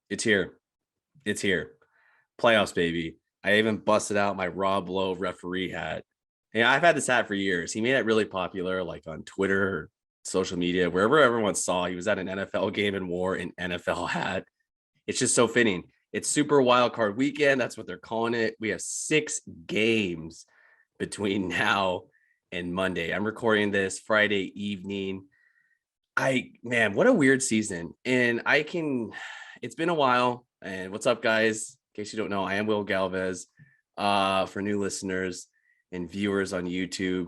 It's here. It's here. Playoffs, baby. I even busted out my Rob Lowe referee hat. And I've had this hat for years. He made it really popular, like on Twitter or social media, wherever everyone saw. He was at an NFL game and wore an NFL hat. It's just so fitting. It's Super Wildcard weekend. That's what they're calling it. We have 6 games between now and Monday. I'm recording this Friday evening. Man, what a weird season. And it's been a while. And what's up, guys? In case you don't know, I am Will Galvez. For new listeners and viewers on YouTube,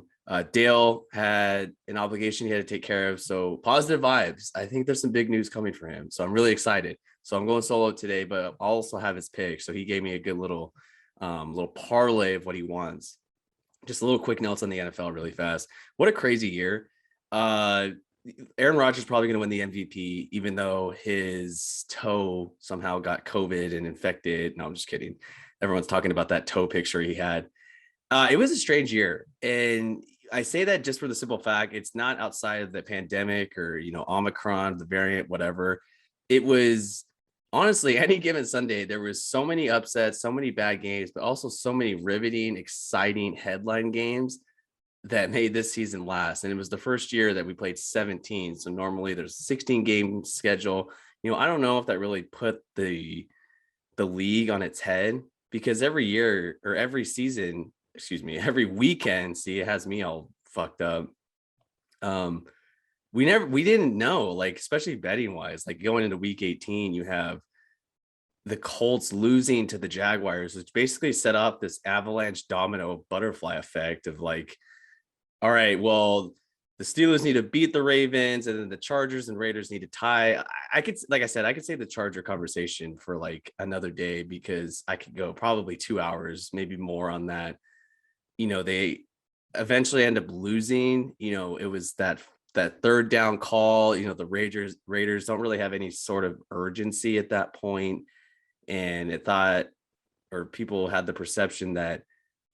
Dale had an obligation he had to take care of. So positive vibes. I think there's some big news coming for him. So I'm really excited. So I'm going solo today, but I'll also have his pick. So he gave me a good little parlay of what he wants. Just a little quick notes on the NFL really fast. What a crazy year. Aaron Rodgers is probably going to win the MVP, even though his toe somehow got COVID and infected. No, I'm just kidding. Everyone's talking about that toe picture he had. It was a strange year. And I say that just for the simple fact, it's not outside of the pandemic or, Omicron, the variant, whatever. It was honestly any given Sunday, there was so many upsets, so many bad games, but also so many riveting, exciting headline games that made this season last. And it was the first year that we played 17. So normally there's a 16 game schedule. I don't know if that really put the league on its head, because every year or every season, every weekend, see, it has me all fucked up. We didn't know, like, especially betting wise, like going into week 18, you have the Colts losing to the Jaguars, which basically set up this avalanche domino butterfly effect of like, all right, well, the Steelers need to beat the Ravens, and then the Chargers and Raiders need to tie. I could, like I said, I could say the Charger conversation for like another day, because I could go probably 2 hours, maybe more on that. They eventually end up losing. It was that third down call. The Raiders don't really have any sort of urgency at that point, and people had the perception that,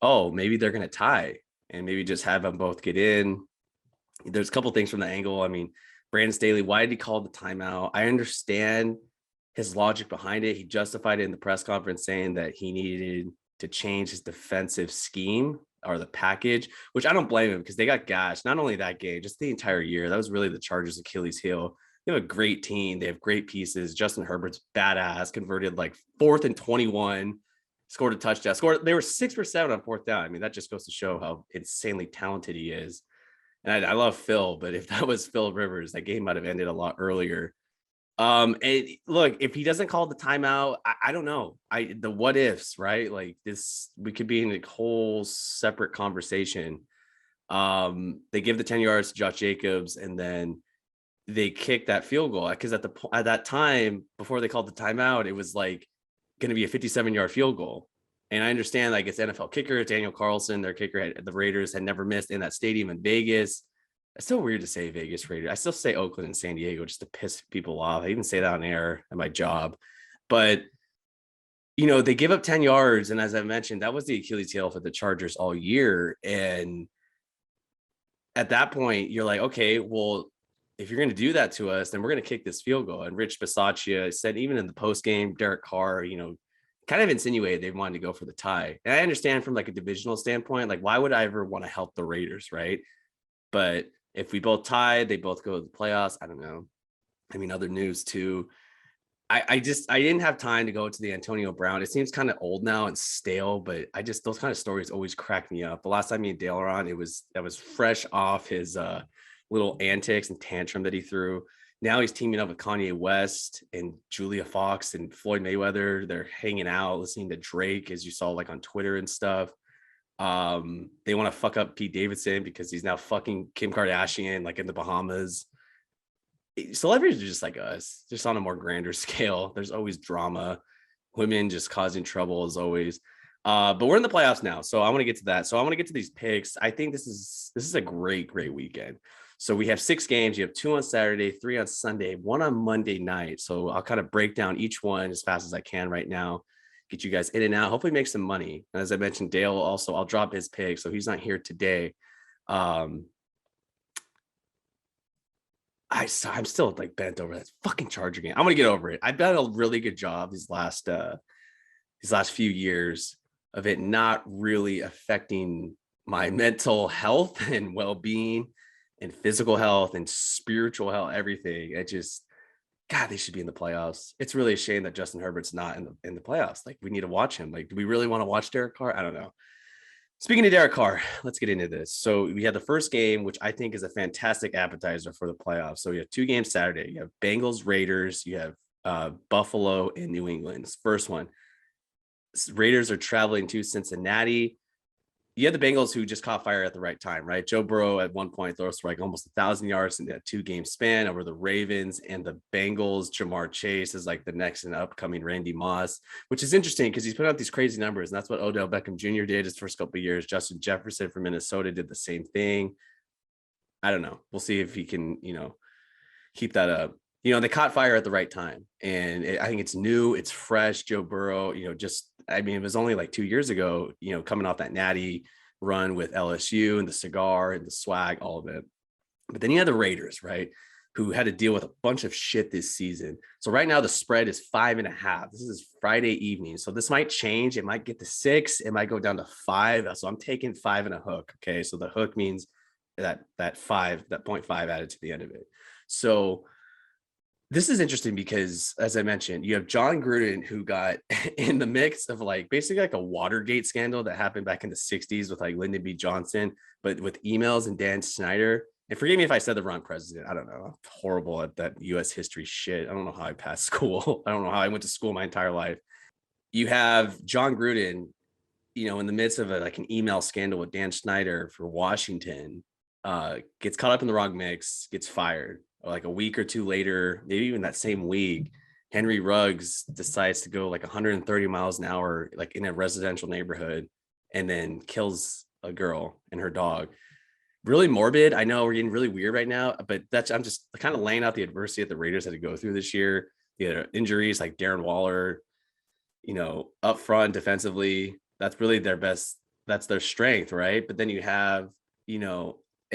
oh, maybe they're going to tie and maybe just have them both get in. There's a couple things from the angle. I mean, Brandon Staley, why did he call the timeout? I understand his logic behind it. He justified it in the press conference, saying that he needed to change his defensive scheme or the package, which I don't blame him, because they got gashed. Not only that game, just the entire year. That was really the Chargers' Achilles heel. They have a great team. They have great pieces. Justin Herbert's badass, converted like 4th and 21, scored a touchdown. They were 6 for 7 on 4th down. I mean, that just goes to show how insanely talented he is. And I love Phil, but if that was Phil Rivers, that game might have ended a lot earlier. And look, if he doesn't call the timeout, I don't know. The what ifs, right? Like this, we could be in a whole separate conversation. They give the 10 yards to Josh Jacobs, and then they kick that field goal, because at that time, before they called the timeout, it was like going to be a 57-yard field goal. And I understand, like, it's NFL kicker, Daniel Carlson, their kicker at the Raiders, had never missed in that stadium in Vegas. It's so weird to say Vegas Raiders. I still say Oakland and San Diego just to piss people off. I even say that on air at my job. But, they give up 10 yards. And as I mentioned, that was the Achilles heel for the Chargers all year. And at that point, you're like, okay, well, if you're going to do that to us, then we're going to kick this field goal. And Rich Bisaccia said, even in the post game, Derek Carr, kind of insinuated they wanted to go for the tie. And I understand from like a divisional standpoint, like, why would I ever want to help the Raiders, right? But if we both tied, they both go to the playoffs. I don't know. I mean, other news too. I didn't have time to go to the Antonio Brown. It seems kind of old now and stale, but those kind of stories always crack me up. The last time me and Dale were on, that was fresh off his little antics and tantrum that he threw. Now he's teaming up with Kanye West and Julia Fox and Floyd Mayweather. They're hanging out, listening to Drake, as you saw like on Twitter and stuff. They want to fuck up Pete Davidson because he's now fucking Kim Kardashian, like in the Bahamas. Celebrities are just like us, just on a more grander scale. There's always drama, women just causing trouble as always. But we're in the playoffs now, so I want to get to that. So I want to get to these picks. I think this is a great weekend. So we have 6 games. You have 2 on Saturday, 3 on Sunday, 1 on Monday night. So I'll kind of break down each one as fast as I can right now, get you guys in and out, hopefully make some money. And as I mentioned, Dale also, I'll drop his pick, so he's not here today. I'm still like bent over that fucking Charger game. I'm gonna get over it. I've done a really good job these last few years of it not really affecting my mental health and well-being and physical health and spiritual health, everything. It just, God, they should be in the playoffs. It's really a shame that Justin Herbert's not in the playoffs. Like, we need to watch him. Like, do we really want to watch Derek Carr? I don't know. Speaking of Derek Carr, let's get into this. So we had the first game, which I think is a fantastic appetizer for the playoffs. So we have two games Saturday. You have Bengals, Raiders. You have Buffalo and New England. First one, Raiders are traveling to Cincinnati. You had the Bengals who just caught fire at the right time, right? Joe Burrow at one point throws for like almost 1,000 yards in that 2-game span over the Ravens and the Bengals. Jamar Chase is like the next and upcoming Randy Moss, which is interesting because he's put out these crazy numbers. And that's what Odell Beckham Jr. did his first couple of years. Justin Jefferson from Minnesota did the same thing. I don't know. We'll see if he can, keep that up. They caught fire at the right time. And I think it's new, it's fresh. Joe Burrow, it was only like 2 years ago, coming off that natty run with LSU and the cigar and the swag, all of it. But then you had the Raiders, right, who had to deal with a bunch of shit this season. So right now the spread is 5.5. This is Friday evening. So this might change. It might get to 6. It might go down to 5. So I'm taking 5 and a hook. Okay. So the hook means that 0.5 added to the end of it. So this is interesting because, as I mentioned, you have John Gruden, who got in the mix of like basically like a Watergate scandal that happened back in the 60s with like Lyndon B. Johnson, but with emails and Dan Snyder. And forgive me if I said the wrong president. I don't know. I'm horrible at that U.S. history shit. I don't know how I passed school. I don't know how I went to school my entire life. You have John Gruden, in the midst of like an email scandal with Dan Snyder for Washington, gets caught up in the wrong mix, gets fired. Like a week or two later, maybe even that same week, Henry Ruggs decides to go like 130 miles an hour, like in a residential neighborhood, and then kills a girl and her dog. Really morbid. I know we're getting really weird right now, but I'm just kind of laying out the adversity that the Raiders had to go through this year. Injuries like Darren Waller, up front defensively, that's really their best. That's their strength, right? But then you have,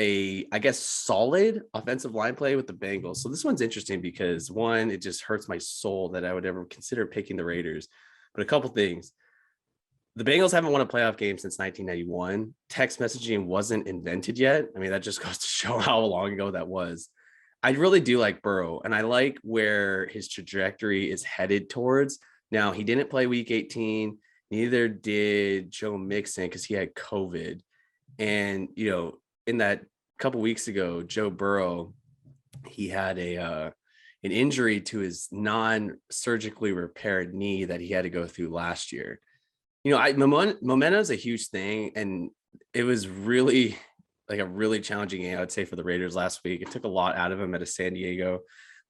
I guess, solid offensive line play with the Bengals. So this one's interesting because, one, it just hurts my soul that I would ever consider picking the Raiders. But a couple things. The Bengals haven't won a playoff game since 1991. Text messaging wasn't invented yet. I mean, that just goes to show how long ago that was. I really do like Burrow, and I like where his trajectory is headed towards. Now, he didn't play week 18. Neither did Joe Mixon because he had COVID. And, in that couple weeks ago, Joe Burrow, he had an injury to his non-surgically repaired knee that he had to go through last year. Momentum is a huge thing, and it was really like a really challenging game, I would say, for the Raiders last week. It took a lot out of them at a San Diego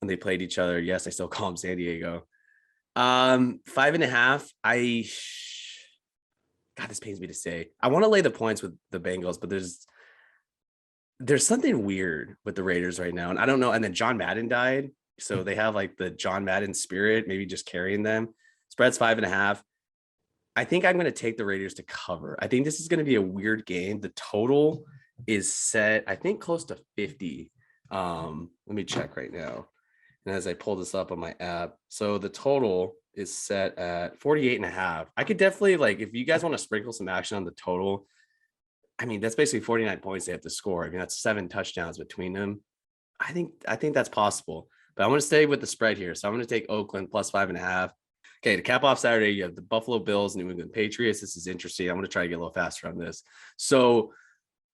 when they played each other. Yes, I still call them San Diego. 5.5. God, this pains me to say. I want to lay the points with the Bengals, but there's something weird with the Raiders right now. And I don't know. And then John Madden died. So they have like the John Madden spirit, maybe just carrying them. Spread's 5.5. I think I'm going to take the Raiders to cover. I think this is going to be a weird game. The total is set, I think, close to 50. Let me check right now. And as I pull this up on my app, so the total is set at 48.5. I could definitely, like, if you guys want to sprinkle some action on the total, I mean, that's basically 49 points they have to score. I mean, that's 7 touchdowns between them. I think that's possible, but I'm going to stay with the spread here. So I'm going to take Oakland plus 5.5. Okay, to cap off Saturday, you have the Buffalo Bills, New England Patriots. This is interesting. I'm going to try to get a little faster on this. So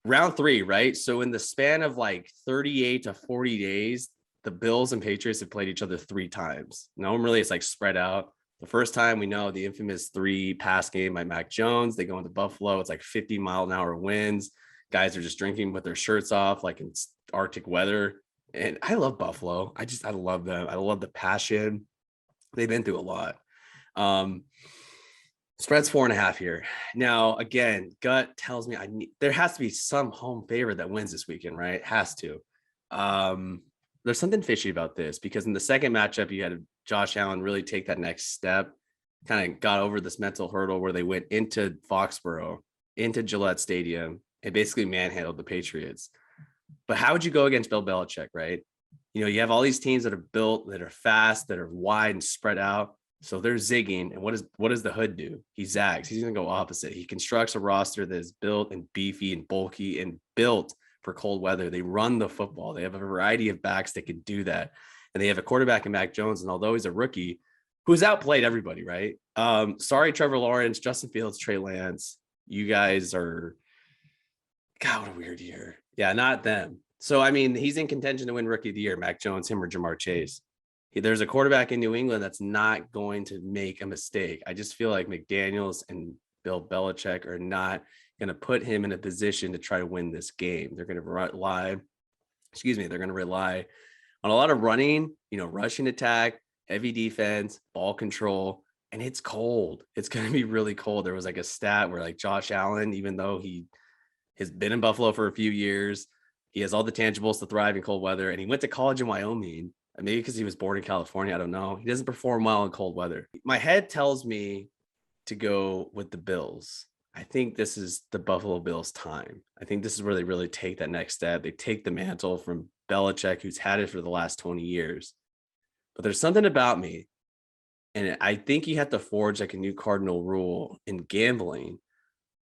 round 3, right? So in the span of like 38 to 40 days, the Bills and Patriots have played each other 3 times. Normally it's like spread out. The first time, we know the infamous 3-pass game by Mac Jones. They go into Buffalo. It's like 50-mile-an-hour winds. Guys are just drinking with their shirts off, like in Arctic weather. And I love Buffalo. I love them. I love the passion. They've been through a lot. Spread's 4.5 here. Now, again, gut tells me there has to be some home favorite that wins this weekend, right? It has to. There's something fishy about this because in the second matchup, you had Josh Allen really take that next step, kind of got over this mental hurdle where they went into Foxborough, into Gillette Stadium, and basically manhandled the Patriots. But how would you go against Bill Belichick, right? You have all these teams that are built, that are fast, that are wide and spread out. So they're zigging. And what does the hood do? He zags. He's going to go opposite. He constructs a roster that is built and beefy and bulky and built for cold weather. They run the football. They have a variety of backs that can do that. And they have a quarterback in Mac Jones. And although he's a rookie, who's outplayed everybody, right? Sorry, Trevor Lawrence, Justin Fields, Trey Lance. You guys are, God, what a weird year. Yeah, not them. So, I mean, he's in contention to win Rookie of the Year, Mac Jones, him or Jamar Chase. There's a quarterback in New England that's not going to make a mistake. I just feel like McDaniels and Bill Belichick are not going to put him in a position to try to win this game. They're going to rely, they're going to rely on a lot of running, rushing attack, heavy defense, ball control, and it's cold. It's going to be really cold. There was like a stat where like Josh Allen, even though he has been in Buffalo for a few years, he has all the tangibles to thrive in cold weather, and he went to college in Wyoming. Maybe because he was born in California, I don't know. He doesn't perform well in cold weather. My head tells me to go with the Bills. I think this is the Buffalo Bills' time. I think this is where they really take that next step. They take the mantle from Belichick, who's had it for the last 20 years. But there's something about me, and I think you have to forge like a new cardinal rule in gambling.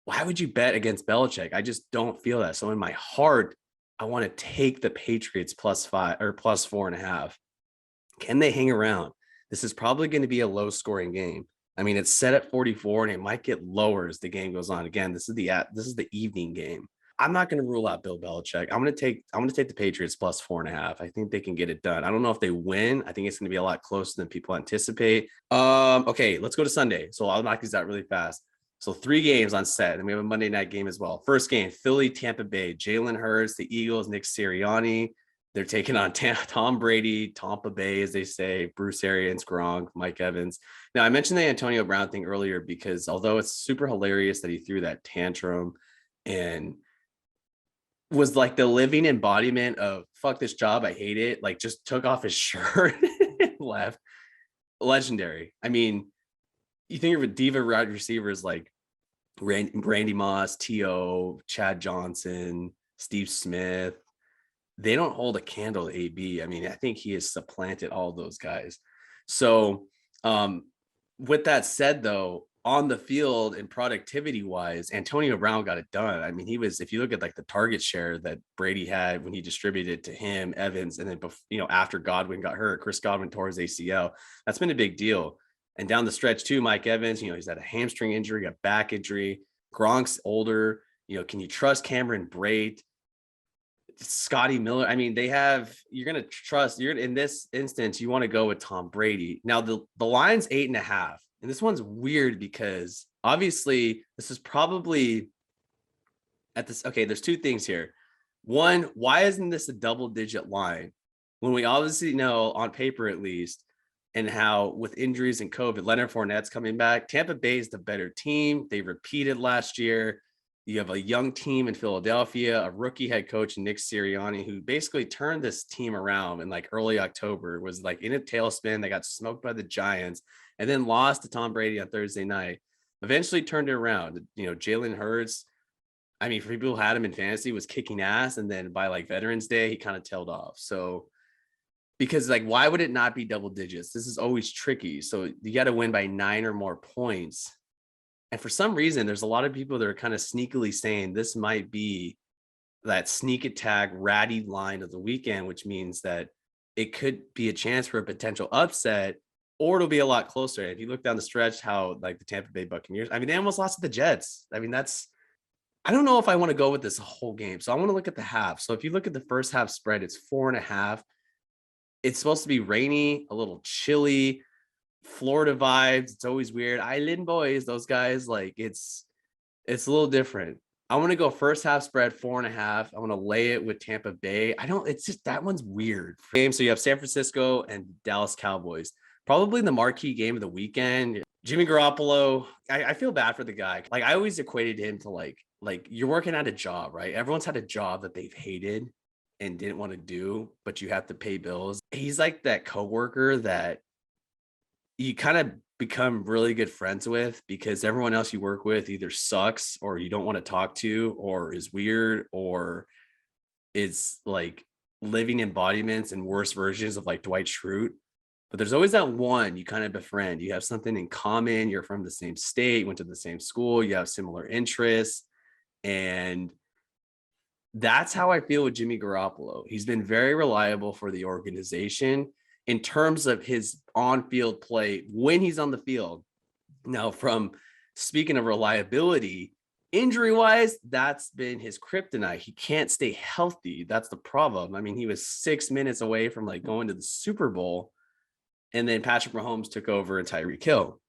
Why would you bet against Belichick? I just don't feel that. So in my heart, I want to take the Patriots +5 or +4.5. Can they hang around? This is probably going to be a low scoring game. I mean, it's set at 44 and it might get lower as the game goes on. Again, this is the evening game. I'm not going to rule out Bill Belichick. I'm going to take the Patriots +4.5. I think they can get it done. I don't know if they win. I think it's going to be a lot closer than people anticipate. Okay, let's go to Sunday. So I'll knock these out really fast. So 3 games on set, and we have a Monday night game as well. First game, Philly, Tampa Bay, Jalen Hurts, the Eagles, Nick Sirianni. They're taking on Tom Brady, Tampa Bay, as they say, Bruce Arians, Gronk, Mike Evans. Now, I mentioned the Antonio Brown thing earlier because although it's super hilarious that he threw that tantrum and was like the living embodiment of fuck this job, I hate it, like just took off his shirt and left. Legendary. I mean, you think of a diva wide receivers like Randy Moss, T.O., Chad Johnson, Steve Smith. They don't hold a candle to AB. I mean, I think he has supplanted all those guys. So with that said, though, on the field and productivity wise, Antonio Brown got it done. I mean, he was, if you look at like the target share that Brady had when he distributed it to him, Evans, and then, after Godwin got hurt, Chris Godwin tore his ACL. That's been a big deal. And down the stretch too, Mike Evans, he's had a hamstring injury, a back injury. Gronk's older. Can you trust Cameron Brate, Scotty Miller? I mean, you're going to trust, in this instance, you want to go with Tom Brady. Now the line's 8.5. And this one's weird because obviously this is probably at this. Okay, there's 2 things here. One, why isn't this a double-digit line when we obviously know on paper at least, and how with injuries and COVID, Leonard Fournette's coming back. Tampa Bay is the better team. They repeated last year. You have a young team in Philadelphia, a rookie head coach, Nick Sirianni, who basically turned this team around in like early October, was like in a tailspin. They got smoked by the Giants and then lost to Tom Brady on Thursday night. Eventually turned it around. Jalen Hurts, I mean, for people who had him in fantasy, was kicking ass. And then by like Veterans Day, he kind of tailed off. So, because like, why would it not be double digits? This is always tricky. So you got to win by 9 or more points. And for some reason, there's a lot of people that are kind of sneakily saying this might be that sneak attack ratty line of the weekend, which means that it could be a chance for a potential upset, or it'll be a lot closer. If you look down the stretch, how like the Tampa Bay Buccaneers, I mean, they almost lost to the Jets. I mean, I don't know if I want to go with this whole game. So I want to look at the half. So if you look at the first half spread, it's 4.5. It's supposed to be rainy, a little chilly, Florida vibes. It's always weird. Island boys, those guys, like it's a little different. I want to go first half spread 4.5. I want to lay it with Tampa Bay. It's just, that one's weird. Game. So you have San Francisco and Dallas Cowboys. Probably the marquee game of the weekend. Jimmy Garoppolo, I feel bad for the guy. Like I always equated him to like you're working at a job, right? Everyone's had a job that they've hated and didn't want to do, but you have to pay bills. He's like that coworker that you kind of become really good friends with because everyone else you work with either sucks or you don't want to talk to or is weird or is like living embodiments and worse versions of like Dwight Schrute. But there's always that one you kind of befriend. You have something in common. You're from the same state, went to the same school, you have similar interests. And that's how I feel with Jimmy Garoppolo. He's been very reliable for the organization in terms of his on-field play when he's on the field. Now, from speaking of reliability, injury-wise, that's been his kryptonite. He can't stay healthy. That's the problem. I mean, he was 6 minutes away from like going to the Super Bowl, and then Patrick Mahomes took over and Tyreek Hill.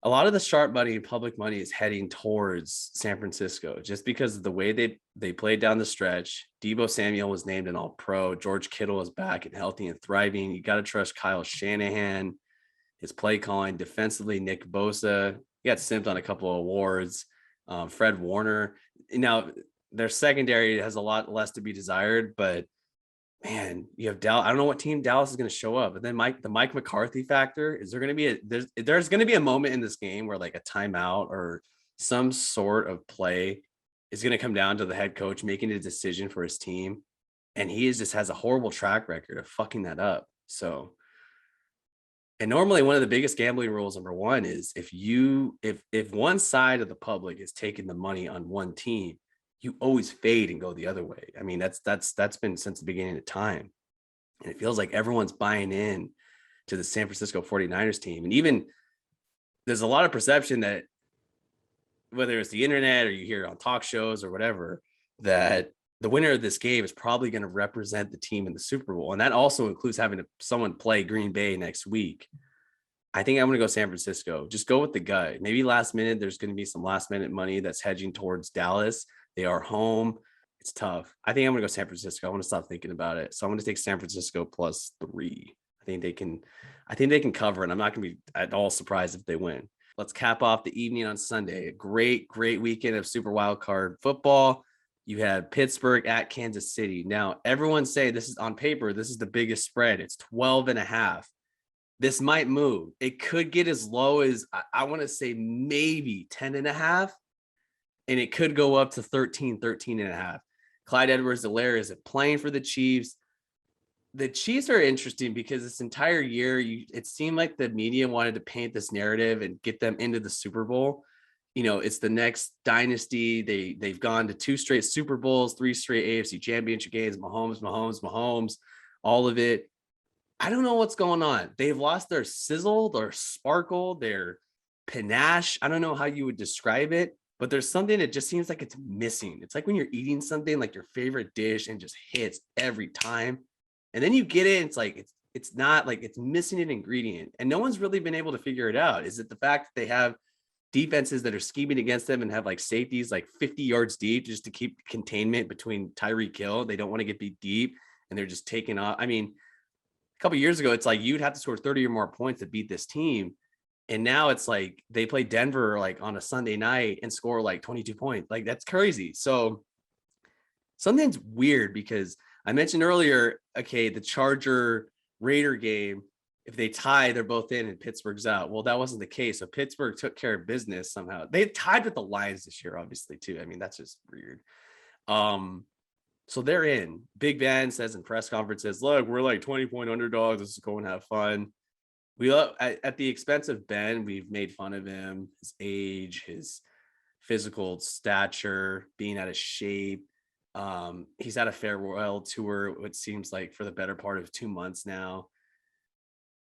A lot of the sharp money and public money is heading towards San Francisco just because of the way they played down the stretch. Deebo Samuel was named an All-Pro. George Kittle is back and healthy and thriving. You got to trust Kyle Shanahan, his play calling. Defensively, Nick Bosa, he got simped on a couple of awards. Fred Warner. Now, their secondary has a lot less to be desired, but man, you have Dallas. I don't know what team Dallas is going to show up. And then the Mike McCarthy factor, is there going to be there's going to be a moment in this game where like a timeout or some sort of play is going to come down to the head coach making a decision for his team. And he just has a horrible track record of fucking that up. So, and normally one of the biggest gambling rules, number one, is if one side of the public is taking the money on one team, you always fade and go the other way. I mean, that's been since the beginning of time. And it feels like everyone's buying in to the San Francisco 49ers team. And even there's a lot of perception that whether it's the internet or you hear it on talk shows or whatever, that the winner of this game is probably going to represent the team in the Super Bowl. And that also includes having someone play Green Bay next week. I think I'm going to go San Francisco. Just go with the gut. Maybe last minute, there's going to be some last minute money that's hedging towards Dallas. They are home. It's tough. I think I'm going to go San Francisco. I want to stop thinking about it. So I'm going to take San Francisco +3. I think they can cover, and I'm not going to be at all surprised if they win. Let's cap off the evening on Sunday. A great weekend of Super Wildcard football. You had Pittsburgh at Kansas City. Now, everyone's saying this is on paper. This is the biggest spread. It's 12.5. This might move. It could get as low as, I want to say maybe 10.5. And it could go up to 13.5. Clyde Edwards-Helaire is playing for the Chiefs. The Chiefs are interesting because this entire year, it seemed like the media wanted to paint this narrative and get them into the Super Bowl. You know, it's the next dynasty. They've gone to 2 straight Super Bowls, 3 straight AFC Championship games. Mahomes, all of it. I don't know what's going on. They've lost their sizzle, their sparkle, their panache. I don't know how you would describe it. But there's something that just seems like it's missing. It's like when you're eating something like your favorite dish and just hits every time. And then you get it, and it's like it's not like it's missing an ingredient. And no one's really been able to figure it out. Is it the fact that they have defenses that are scheming against them and have like safeties like 50 yards deep just to keep containment between Tyreek Hill? They don't want to get beat deep, and they're just taking off. I mean, a couple of years ago, it's like you'd have to score 30 or more points to beat this team. And now it's like they play Denver like on a Sunday night and score like 22 points. Like that's crazy. So something's weird because I mentioned earlier, okay, the Charger Raider game, if they tie, they're both in and Pittsburgh's out. Well, that wasn't the case. So Pittsburgh took care of business somehow. They tied with the Lions this year, obviously, too. I mean, that's just weird. So they're in. Big Ben says in press conferences, look, we're like 20-point underdogs. Let's go and have fun. We love at the expense of Ben, we've made fun of him, his age, his physical stature, being out of shape. He's had a farewell tour, which seems like for the better part of 2 months now.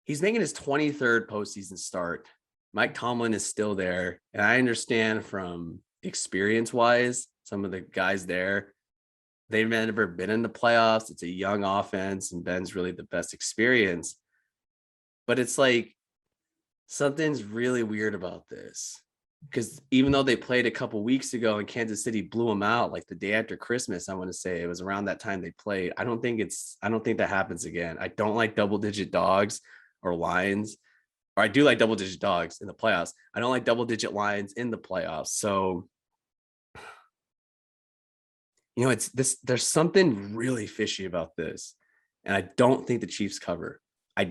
He's making his 23rd postseason start. Mike Tomlin is still there. And I understand from experience-wise, some of the guys there, they've never been in the playoffs. It's a young offense, and Ben's really the best experience. But it's like something's really weird about this, because even though they played a couple weeks ago and Kansas City blew them out like the day after Christmas, I want to say it was around that time they played. I don't think that happens again. I don't like double-digit dogs or lines, or I do like double-digit dogs in the playoffs. I don't like double-digit lines in the playoffs. So, you know, there's something really fishy about this. And I don't think the Chiefs cover. I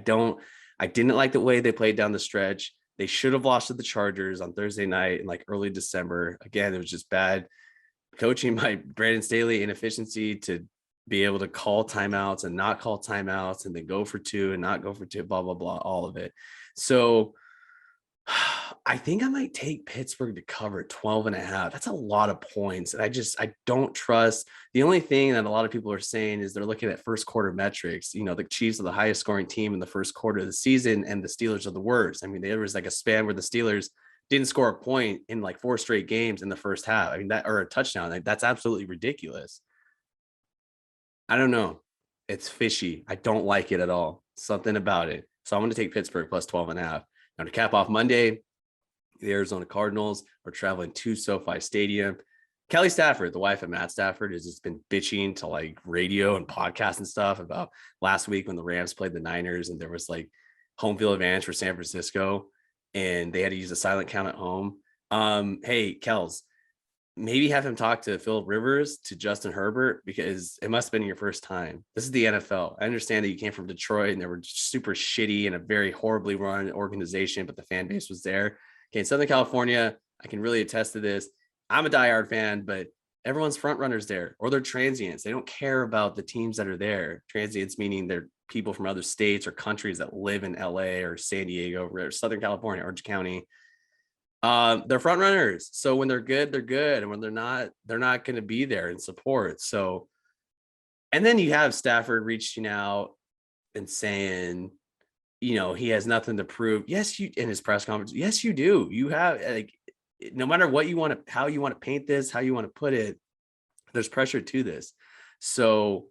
didn't like the way they played down the stretch. They should have lost to the Chargers on Thursday night in like early December. Again, it was just bad coaching by Brandon Staley, inefficiency to be able to call timeouts and not call timeouts, and then go for two and not go for two, blah, blah, blah, all of it. So I think I might take Pittsburgh to cover 12.5. That's a lot of points. And I don't trust. The only thing that a lot of people are saying is they're looking at first quarter metrics. You know, the Chiefs are the highest scoring team in the first quarter of the season, and the Steelers are the worst. I mean, there was like a span where the Steelers didn't score a point in like 4 straight games in the first half. I mean, that, or a touchdown. Like, that's absolutely ridiculous. I don't know. It's fishy. I don't like it at all. Something about it. So I'm going to take Pittsburgh plus 12.5. Now, to cap off Monday, the Arizona Cardinals are traveling to SoFi Stadium. Kelly Stafford, the wife of Matt Stafford, has just been bitching to like radio and podcasts and stuff about last week when the Rams played the Niners and there was like home field advantage for San Francisco and they had to use a silent count at home. Hey, Kels, maybe have him talk to Phil Rivers, to Justin Herbert, because it must have been your first time. This is the NFL. I understand that you came from Detroit and they were super shitty and a very horribly run organization, but the fan base was there. Okay, in Southern California, I can really attest to this. I'm a diehard fan, but everyone's front runners there, or they're transients. They don't care about the teams that are there. Transients meaning they're people from other states or countries that live in LA or San Diego or Southern California, Orange County. They're front runners. So when they're good, they're good. And when they're not going to be there in support. So, and then you have Stafford reaching out and saying, you know, he has nothing to prove. Yes, you, in his press conference. Yes, you do. You have, like, no matter what you want to, how you want to paint this, how you want to put it, there's pressure to this. So,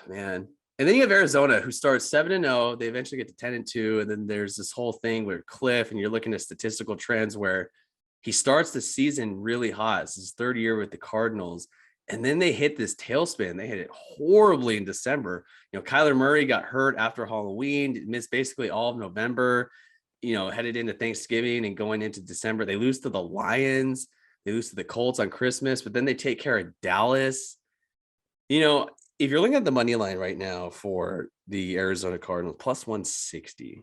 man. And then you have Arizona, who starts 7-0. They eventually get to 10-2. And then there's this whole thing where Cliff, and you're looking at statistical trends where he starts the season really hot. It's his third year with the Cardinals. And then they hit this tailspin. They hit it horribly in December. You know, Kyler Murray got hurt after Halloween, missed basically all of November, you know, headed into Thanksgiving and going into December. They lose to the Lions. They lose to the Colts on Christmas, but then they take care of Dallas. You know, if you're looking at the money line right now for the Arizona Cardinals, plus 160,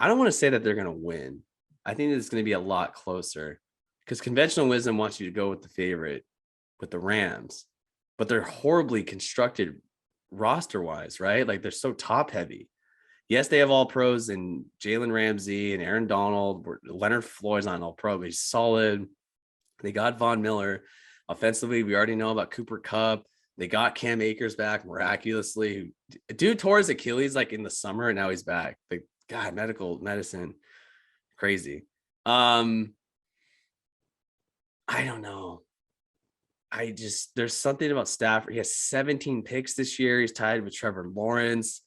I don't want to say that they're going to win. I think it's going to be a lot closer because conventional wisdom wants you to go with the favorite, with the Rams, but they're horribly constructed roster wise, right? Like they're so top heavy. Yes, they have all pros and Jalen Ramsey and Aaron Donald. Leonard Floyd's on all pro, but he's solid. They got Von Miller. Offensively, we already know about Cooper Kupp. They got Cam Akers back miraculously. Dude tore his Achilles like in the summer, and now he's back. Like, God, medicine, crazy. I don't know. There's something about Stafford. He has 17 picks this year. He's tied with Trevor Lawrence.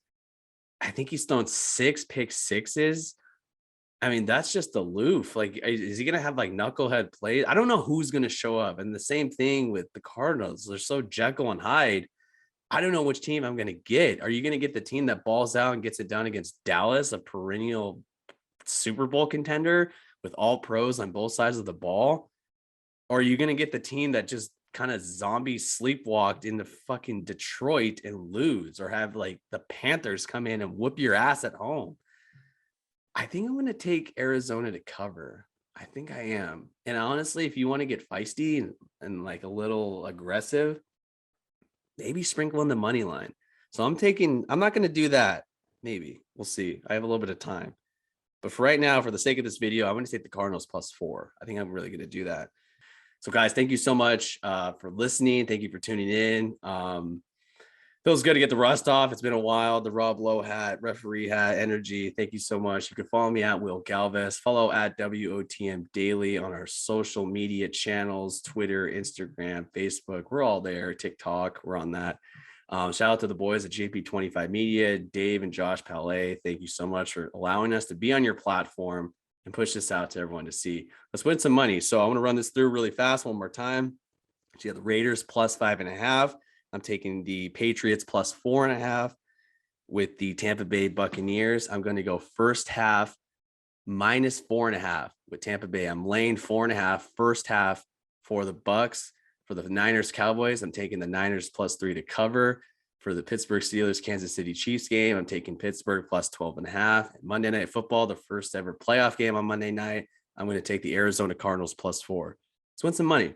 I think he's thrown 6 pick sixes. I mean, that's just aloof. Like, is he going to have like knucklehead plays? I don't know who's going to show up. And the same thing with the Cardinals. They're so Jekyll and Hyde. I don't know which team I'm going to get. Are you going to get the team that balls out and gets it done against Dallas, a perennial Super Bowl contender with all pros on both sides of the ball? Or are you going to get the team that just kind of zombie sleepwalked into fucking Detroit and lose, or have like the Panthers come in and whoop your ass at home? I think I'm going to take Arizona to cover. I think I am. And honestly, if you want to get feisty and like a little aggressive, maybe sprinkle in the money line. So I'm not going to do that. Maybe we'll see. I have a little bit of time, but for right now, for the sake of this video, I'm going to take the Cardinals +4. I think I'm really going to do that. So guys, thank you so much for listening. Thank you for tuning in. Feels good to get the rust off. It's been a while. The Rob Lowe hat, referee hat, energy. Thank you so much. You can follow me at Will Galvez. Follow at wotmdaily on our social media channels, Twitter, Instagram, Facebook. We're all there. TikTok, we're on that. Shout out to the boys at JP25 Media, Dave and Josh Palais. Thank you so much for allowing us to be on your platform and push this out to everyone to see. Let's win some money. So I want to run this through really fast one more time. So you have the Raiders +5.5. I'm taking the Patriots +4.5 with the Tampa Bay Buccaneers. I'm going to go first half -4.5 with Tampa Bay. I'm laying 4.5 first half for the Bucks. For the Niners Cowboys, I'm taking the Niners +3 to cover. For the Pittsburgh Steelers Kansas City Chiefs game, I'm taking Pittsburgh +12.5. Monday Night Football, the first ever playoff game on Monday night, I'm going to take the Arizona Cardinals +4. Let's win some money.